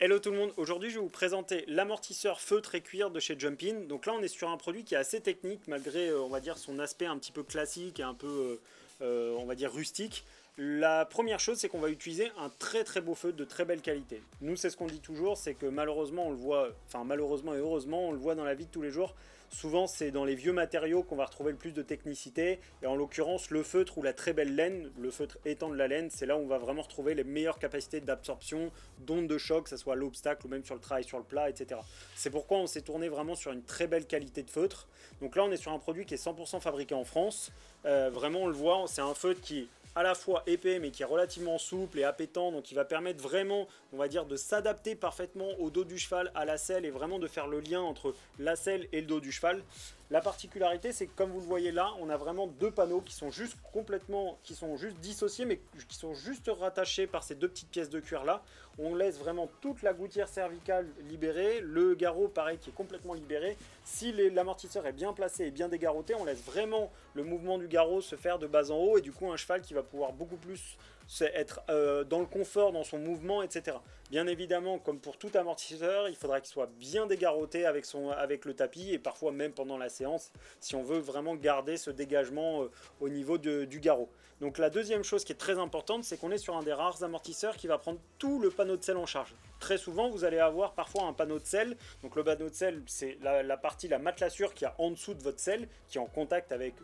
Hello tout le monde, aujourd'hui je vais vous présenter l'amortisseur feutre et cuir de chez Jumpin. Donc là on est sur un produit qui est assez technique malgré on va dire son aspect un petit peu classique et un peu on va dire rustique. La première chose c'est qu'on va utiliser un très très beau feutre de très belle qualité. Nous c'est ce qu'on dit toujours, c'est que malheureusement on le voit, enfin malheureusement et heureusement on le voit dans la vie de tous les jours. Souvent c'est dans les vieux matériaux qu'on va retrouver le plus de technicité et en l'occurrence le feutre ou la très belle laine, le feutre étant de la laine, c'est là où on va vraiment retrouver les meilleures capacités d'absorption, d'ondes de choc, que ce soit à l'obstacle ou même sur le travail sur le plat, etc. C'est pourquoi on s'est tourné vraiment sur une très belle qualité de feutre. Donc là on est sur un produit qui est 100% fabriqué en France. Vraiment on le voit, c'est un feutre qui est à la fois épais mais qui est relativement souple et appétant, donc il va permettre vraiment, on va dire, de s'adapter parfaitement au dos du cheval, à la selle et vraiment de faire le lien entre la selle et le dos du cheval. La particularité c'est que comme vous le voyez là, on a vraiment deux panneaux qui sont juste complètement, qui sont juste dissociés mais qui sont juste rattachés par ces deux petites pièces de cuir là. On laisse vraiment toute la gouttière cervicale libérée, le garrot pareil qui est complètement libéré. Si l'amortisseur est bien placé et bien dégarroté, on laisse vraiment le mouvement du garrot se faire de bas en haut et du coup un cheval qui va pouvoir beaucoup plus être dans le confort, dans son mouvement, etc. Bien évidemment, comme pour tout amortisseur, il faudra qu'il soit bien dégarroté avec le tapis et parfois même pendant la séance si on veut vraiment garder ce dégagement au niveau du garrot. Donc la deuxième chose qui est très importante, c'est qu'on est sur un des rares amortisseurs qui va prendre tout le panneau de selle en charge. Très souvent, vous allez avoir parfois un panneau de selle. Donc le panneau de selle, c'est la partie, la matelassure qui est en dessous de votre selle, qui est en contact avec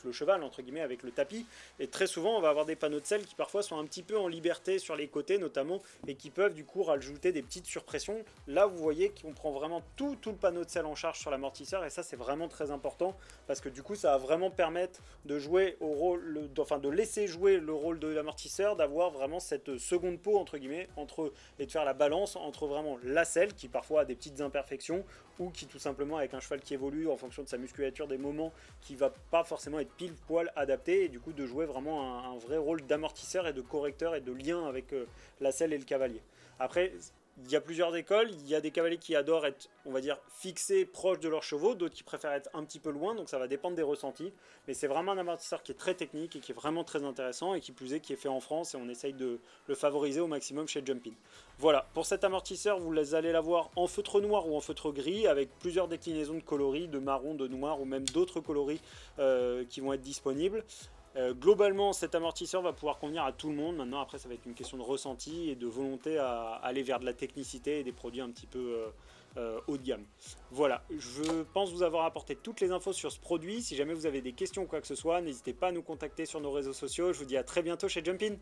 le cheval, entre guillemets, avec le tapis. Et très souvent, on va avoir des panneaux de selle qui parfois sont un petit peu en liberté sur les côtés notamment, et qui peuvent du coup rajouter des petites surpressions. Là, vous voyez qu'on prend vraiment tout le panneau de selle en charge sur l'amortisseur, et ça, c'est vraiment très important, parce que du coup, ça va vraiment permettre de jouer au rôle, de laisser jouer le rôle de l'amortisseur, d'avoir vraiment cette seconde peau, entre guillemets, et de faire la balance entre vraiment la selle qui parfois a des petites imperfections ou qui tout simplement avec un cheval qui évolue en fonction de sa musculature des moments qui va pas forcément être pile poil adapté et du coup de jouer vraiment un vrai rôle d'amortisseur et de correcteur et de lien avec la selle et le cavalier. Après il y a plusieurs écoles, il y a des cavaliers qui adorent être, on va dire, fixés proches de leurs chevaux, d'autres qui préfèrent être un petit peu loin, donc ça va dépendre des ressentis. Mais c'est vraiment un amortisseur qui est très technique et qui est vraiment très intéressant et qui plus est, qui est fait en France et on essaye de le favoriser au maximum chez Jumpin. Voilà, pour cet amortisseur, vous allez l'avoir en feutre noir ou en feutre gris avec plusieurs déclinaisons de coloris, de marron, de noir ou même d'autres coloris qui vont être disponibles. Globalement, cet amortisseur va pouvoir convenir à tout le monde. Maintenant, après, ça va être une question de ressenti et de volonté à aller vers de la technicité et des produits un petit peu haut de gamme. Voilà, je pense vous avoir apporté toutes les infos sur ce produit. Si jamais vous avez des questions ou quoi que ce soit, n'hésitez pas à nous contacter sur nos réseaux sociaux. Je vous dis à très bientôt chez Jumpin.